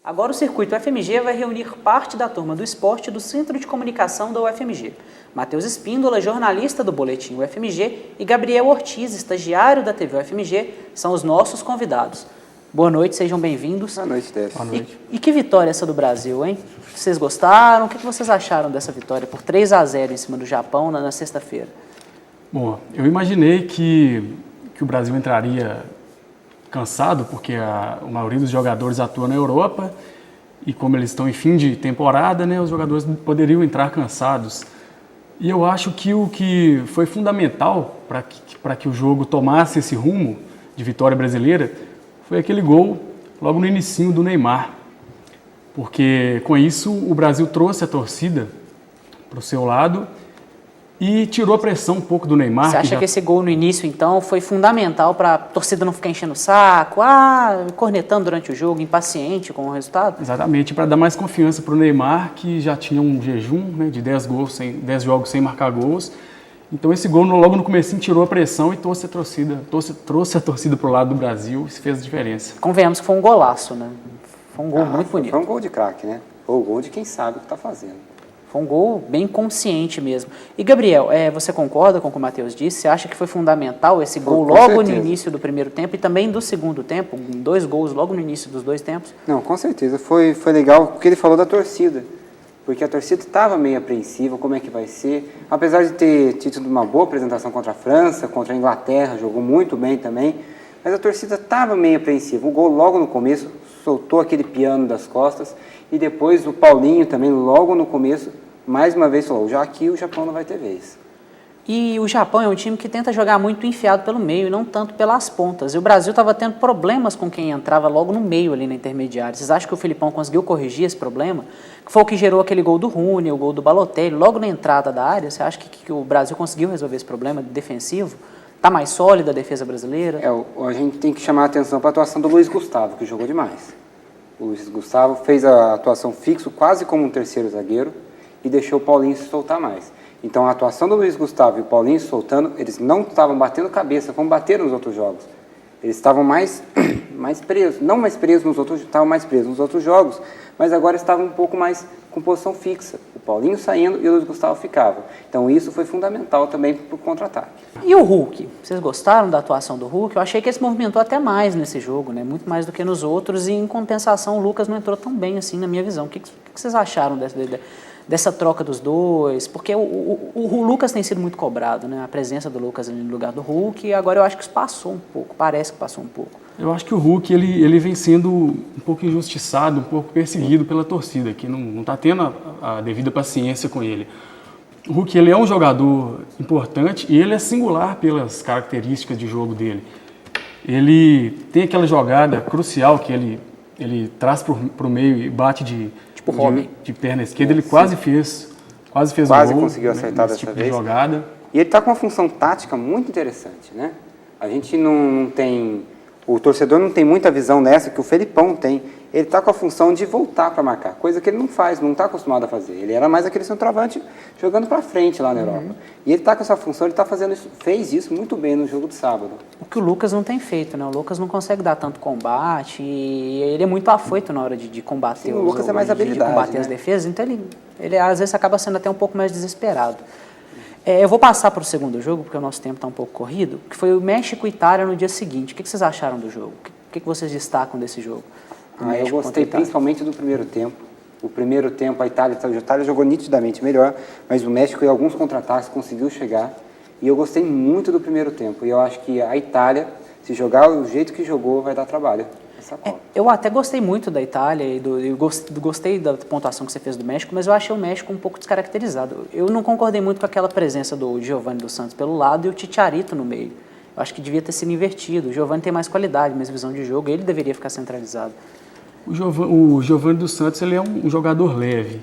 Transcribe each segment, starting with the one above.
Agora o Circuito UFMG vai reunir parte da turma do esporte do Centro de Comunicação da UFMG. Matheus Espíndola, jornalista do Boletim UFMG, e Gabriel Ortiz, estagiário da TV UFMG, são os nossos convidados. Boa noite, sejam bem-vindos. Boa noite, Tess. Boa noite. E que vitória essa do Brasil, hein? Vocês gostaram? O que vocês acharam dessa vitória por 3-0 em cima do Japão na sexta-feira? Bom, eu imaginei que o Brasil entraria cansado, porque a maioria dos jogadores atua na Europa e como eles estão em fim de temporada, né, os jogadores poderiam entrar cansados. E eu acho que o que foi fundamental para que o jogo tomasse esse rumo de vitória brasileira foi aquele gol logo no inicinho do Neymar. Porque com isso o Brasil trouxe a torcida para o seu lado e tirou a pressão um pouco do Neymar. Você acha que esse gol no início, então, foi fundamental para a torcida não ficar enchendo o saco, cornetando durante o jogo, impaciente com o resultado? Exatamente, para dar mais confiança para o Neymar, que já tinha um jejum, né, de 10 jogos sem marcar gols. Então esse gol logo no comecinho tirou a pressão e trouxe a torcida para o lado do Brasil. Isso fez a diferença. Convenhamos que foi um golaço, né? Foi um gol muito bonito. Foi um gol de craque, né? Foi o gol de quem sabe o que está fazendo. Foi um gol bem consciente mesmo. E, Gabriel, você concorda com o que o Matheus disse? Você acha que foi fundamental esse gol logo no início do primeiro tempo e também do segundo tempo? 2 gols logo no início dos 2 tempos? Não, com certeza. Foi legal o que ele falou da torcida. Porque a torcida estava meio apreensiva, como é que vai ser. Apesar de ter tido uma boa apresentação contra a França, contra a Inglaterra, jogou muito bem também. Mas a torcida estava meio apreensiva. O gol logo no começo soltou aquele piano das costas. E depois o Paulinho também, logo no começo, mais uma vez falou, já aqui o Japão não vai ter vez. E o Japão é um time que tenta jogar muito enfiado pelo meio e não tanto pelas pontas. E o Brasil estava tendo problemas com quem entrava logo no meio ali na intermediária. Vocês acham que o Filipão conseguiu corrigir esse problema? Que foi o que gerou aquele gol do Rooney, o gol do Balotelli, logo na entrada da área? Você acha que o Brasil conseguiu resolver esse problema defensivo? Está mais sólida a defesa brasileira? A gente tem que chamar a atenção para a atuação do Luiz Gustavo, que jogou demais. O Luiz Gustavo fez a atuação fixo, quase como um terceiro zagueiro, e deixou o Paulinho se soltar mais. Então a atuação do Luiz Gustavo e o Paulinho se soltando, eles não estavam batendo cabeça como bateram nos outros jogos. Eles estavam mais presos, não mais presos nos outros, estavam mais presos nos outros jogos, mas agora estavam um pouco mais com posição fixa. O Paulinho saindo e o Luiz Gustavo ficava. Então isso foi fundamental também para o contra-ataque. E o Hulk? Vocês gostaram da atuação do Hulk? Eu achei que ele se movimentou até mais nesse jogo, né? Muito mais do que nos outros, e em compensação o Lucas não entrou tão bem assim na minha visão. O que vocês acharam dessa troca dos dois? Porque o Lucas tem sido muito cobrado, né? A presença do Lucas no lugar do Hulk, e agora eu acho que isso passou um pouco, parece que passou um pouco. Eu acho que o Hulk ele vem sendo um pouco injustiçado, um pouco perseguido pela torcida, que não está tendo a devida paciência com ele. O Hulk ele é um jogador importante e ele é singular pelas características de jogo dele. Ele tem aquela jogada crucial que ele traz para o meio e bate de perna esquerda. Ele quase fez Quase um gol, conseguiu acertar nesse dessa tipo vez. de jogada. E ele está com uma função tática muito interessante, né? A gente não tem... O torcedor não tem muita visão nessa que o Felipão tem. Ele está com a função de voltar para marcar, coisa que ele não faz, não está acostumado a fazer. Ele era mais aquele centroavante jogando para frente lá na Europa. E ele está com essa função, ele está fazendo isso, fez isso muito bem no jogo de sábado. O que o Lucas não tem feito, né? O Lucas não consegue dar tanto combate e ele é muito afoito na hora de combater. Sim, o Lucas é mais habilidade, de combater, né, as defesas, então ele às vezes acaba sendo até um pouco mais desesperado. Eu vou passar para o segundo jogo, porque o nosso tempo está um pouco corrido, que foi o México e Itália no dia seguinte. O que vocês acharam do jogo? O que vocês destacam desse jogo? Eu gostei principalmente do primeiro tempo. O primeiro tempo a Itália jogou nitidamente melhor, mas o México em alguns contra-ataques conseguiu chegar. E eu gostei muito do primeiro tempo. E eu acho que a Itália, se jogar do jeito que jogou, vai dar trabalho. Eu até gostei muito da Itália e gostei da pontuação que você fez do México, mas eu achei o México um pouco descaracterizado. Eu não concordei muito com aquela presença do Giovani dos Santos pelo lado e o Chicharito no meio. Eu acho que devia ter sido invertido. O Giovani tem mais qualidade, mais visão de jogo, ele deveria ficar centralizado. O Giovani dos Santos ele é um jogador leve.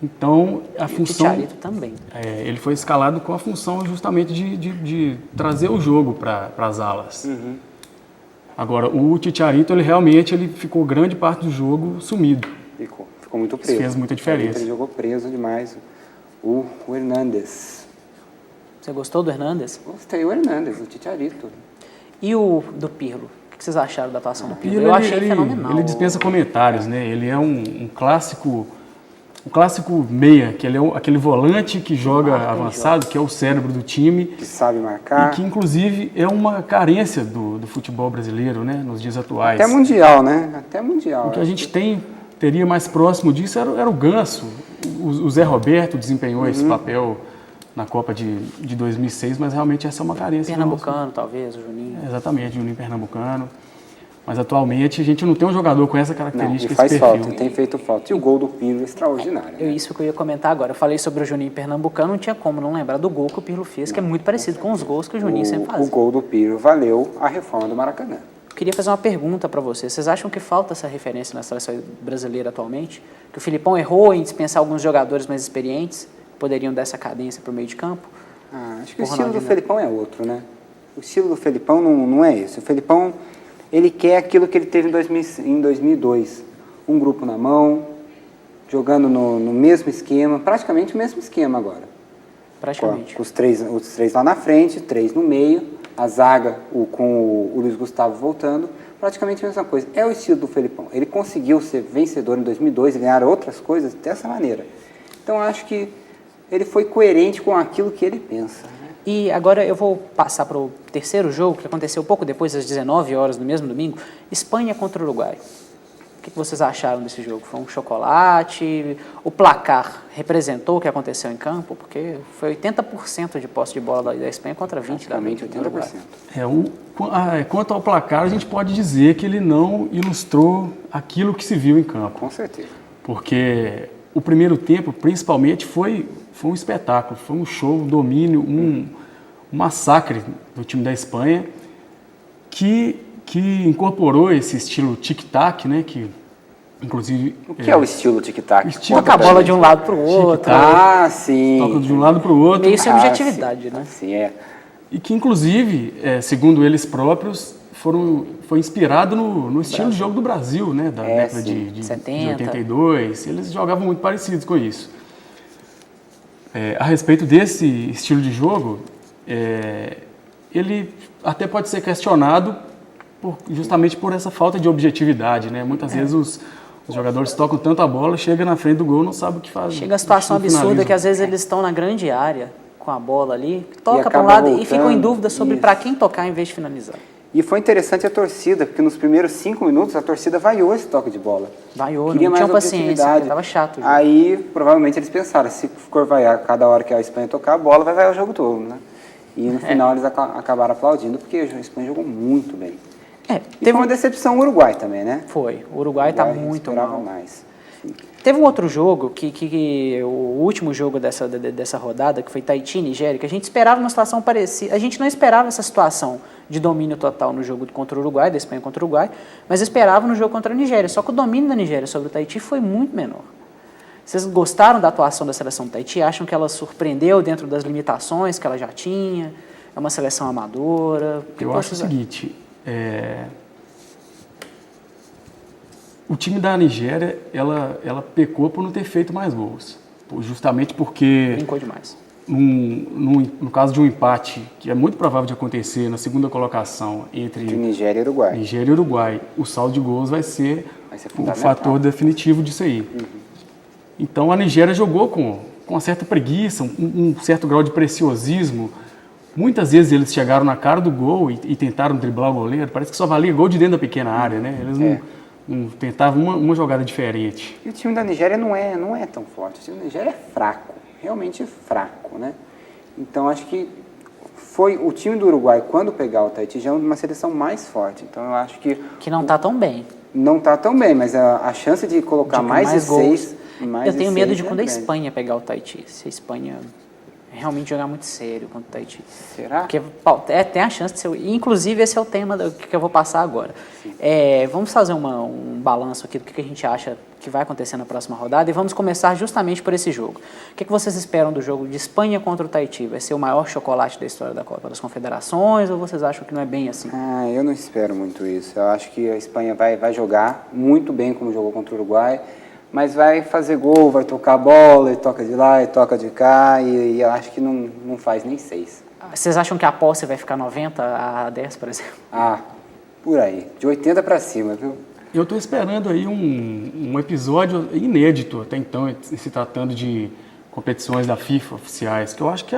Então, a função... O Chicharito também. Ele foi escalado com a função justamente de trazer o jogo para as alas. Uhum. Agora, o Chicharito, ele ficou grande parte do jogo sumido. Ficou muito preso. Isso fez muita diferença. Ele jogou preso demais. O Hernández. Você gostou do Hernández? Gostei, o Hernández, o Chicharito. E o do Pirlo? que vocês acharam da atuação do Pirlo? Pirlo, Eu achei fenomenal. Ele dispensa comentários, né? Ele é um clássico meia, que ele é aquele volante que joga avançado, que é o cérebro do time. Que sabe marcar. E que, inclusive, é uma carência do futebol brasileiro, né? Nos dias atuais. Até mundial, né? Até mundial. O que a gente teria mais próximo disso era o Ganso. O Zé Roberto desempenhou esse papel na Copa de 2006, mas realmente essa é uma carência. Pernambucano, talvez, o Juninho. Exatamente, Juninho Pernambucano. Mas atualmente a gente não tem um jogador com essa característica, e faz esse perfil. falta, tem feito falta. E o gol do Pirlo é extraordinário. Né? Isso que eu ia comentar agora. Eu falei sobre o Juninho Pernambucano, não tinha como não lembrar do gol que o Pirlo fez, que é muito parecido com os gols que o Juninho sempre fazia. O gol do Pirlo valeu a reforma do Maracanã. Eu queria fazer uma pergunta para vocês. Vocês acham que falta essa referência na seleção brasileira atualmente? Que o Filipão errou em dispensar alguns jogadores mais experientes, poderiam dar essa cadência para o meio de campo? Acho que o estilo do Felipão é outro, né? O estilo do Felipão não é esse. O Felipão, ele quer aquilo que ele teve em 2002. Um grupo na mão, jogando no mesmo esquema, praticamente o mesmo esquema agora. Praticamente. Com os três lá na frente, 3 no meio, a zaga com o Luiz Gustavo voltando, praticamente a mesma coisa. É o estilo do Felipão. Ele conseguiu ser vencedor em 2002 e ganhar outras coisas dessa maneira. Então, acho que ele foi coerente com aquilo que ele pensa. E agora eu vou passar para o terceiro jogo, que aconteceu pouco depois, às 19 horas, no mesmo domingo, Espanha contra o Uruguai. O que vocês acharam desse jogo? Foi um chocolate? O placar representou o que aconteceu em campo? Porque foi 80% de posse de bola da Espanha contra 20% da Uruguai. 80%. Quanto ao placar, a gente pode dizer que ele não ilustrou aquilo que se viu em campo. Com certeza. Porque o primeiro tempo, principalmente, foi um espetáculo, foi um show, um domínio, um massacre do time da Espanha que incorporou esse estilo tic-tac, né? Que, inclusive... O que é o estilo tic-tac? Toca a bola de um lado para o outro. Sim. Toca de um lado para o outro. Meio sem objetividade, sim. né? Sim, é. E que, inclusive, segundo eles próprios, foi inspirado no estilo de jogo do Brasil, né? Da década de 82. Eles jogavam muito parecidos com isso. A respeito desse estilo de jogo, ele até pode ser questionado justamente por essa falta de objetividade, né? Muitas vezes os jogadores tocam tanto a bola, chega na frente do gol, não sabe o que fazer. Chega a situação absurda que às vezes eles estão na grande área com a bola ali, toca para um lado e ficam em dúvida sobre para quem tocar em vez de finalizar. E foi interessante a torcida, porque nos primeiros 5 minutos a torcida vaiou esse toque de bola. Vaiou, não tinha paciência, porque estava chato. Aí, provavelmente, eles pensaram, se for vaiar cada hora que a Espanha tocar a bola, vai vaiar o jogo todo, né? E no final eles acabaram aplaudindo, porque a Espanha jogou muito bem. Teve uma decepção o Uruguai também, né? Foi, o Uruguai está muito mal. Mais. Teve um outro jogo, o último jogo dessa rodada, que foi Tahiti e Nigéria, que a gente esperava uma situação parecida. A gente não esperava essa situação de domínio total no jogo contra o Uruguai, da Espanha contra o Uruguai, mas esperava no jogo contra a Nigéria. Só que o domínio da Nigéria sobre o Tahiti foi muito menor. Vocês gostaram da atuação da seleção do Tahiti? Acham que ela surpreendeu dentro das limitações que ela já tinha? É uma seleção amadora? Eu acho o seguinte... O time da Nigéria, ela pecou por não ter feito mais gols. Justamente porque... Brincou demais. No caso de um empate, que é muito provável de acontecer na segunda colocação entre Nigéria e Uruguai, o saldo de gols vai ser o fator definitivo disso aí. Então a Nigéria jogou com uma certa preguiça, um certo grau de preciosismo. Muitas vezes eles chegaram na cara do gol e tentaram driblar o goleiro. Parece que só valia gol de dentro da pequena área, né? Eles não tentavam uma jogada diferente. E o time da Nigéria não é tão forte. O time da Nigéria é fraco, realmente fraco, né? Então acho que foi o time do Uruguai, quando pegar o Tahiti, já é uma seleção mais forte. Então eu acho que... Que não está tão bem. Não está tão bem, mas a chance de colocar mais de gols, 6... Eu tenho medo de quando a Espanha pegar o Tahiti. Se a Espanha realmente jogar muito sério contra o Tahiti. Será? Porque tem a chance de ser... Inclusive, esse é o tema que eu vou passar agora. Vamos fazer um balanço aqui do que a gente acha que vai acontecer na próxima rodada e vamos começar justamente por esse jogo. O que vocês esperam do jogo de Espanha contra o Tahiti? Vai ser o maior chocolate da história da Copa das Confederações ou vocês acham que não é bem assim? Eu não espero muito isso. Eu acho que a Espanha vai jogar muito bem como jogou contra o Uruguai, mas vai fazer gol, vai tocar a bola, e toca de lá, e toca de cá, e eu acho que não faz nem 6. Vocês acham que a posse vai ficar 90 a 10, por exemplo? Por aí, de 80 para cima, viu? Eu estou esperando aí um episódio inédito até então, se tratando de competições da FIFA oficiais, que eu acho que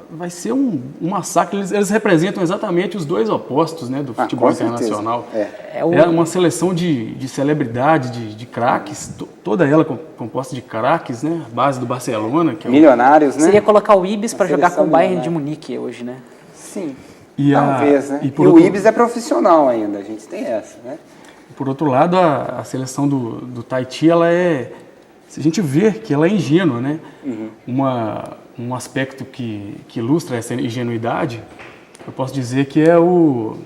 vai ser um massacre. Eles representam exatamente os dois opostos, né, do futebol internacional. É uma seleção de celebridade, de craques, toda ela composta de craques, né, a base do Barcelona. Que milionários, né? Seria colocar o Ibis para jogar com o Bayern de Munique hoje, né? Sim, talvez, né? E o Ibis é profissional ainda, a gente tem essa, né? Por outro lado, a seleção do Tahiti, ela se a gente vê que ela é ingênua, né? Um aspecto que ilustra essa ingenuidade, eu posso dizer que é o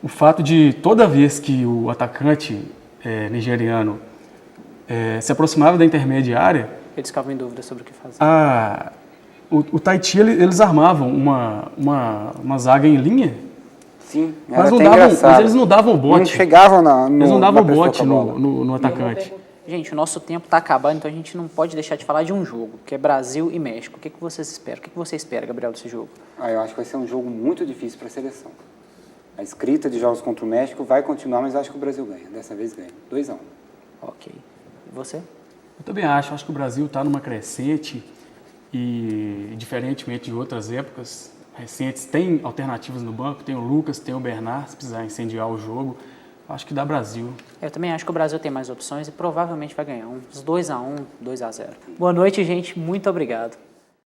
fato de toda vez que o atacante nigeriano se aproximava da intermediária, eles ficavam em dúvida sobre o que fazer. O Tahiti, eles armavam uma zaga em linha. Sim, mas eles não davam bote. Não chegavam eles não davam bote no atacante. Gente, o nosso tempo está acabando, então a gente não pode deixar de falar de um jogo, que é Brasil e México. O que vocês esperam? O que você espera, Gabriel, desse jogo? Eu acho que vai ser um jogo muito difícil para a seleção. A escrita de jogos contra o México vai continuar, mas acho que o Brasil ganha. Dessa vez ganha. 2-1. Ok. E você? Eu também acho que o Brasil está numa crescente e, diferentemente de outras épocas recentes, tem alternativas no banco, tem o Lucas, tem o Bernard, se precisar incendiar o jogo, acho que dá Brasil. Eu também acho que o Brasil tem mais opções e provavelmente vai ganhar uns 2-1, 2-0. Boa noite, gente, muito obrigado.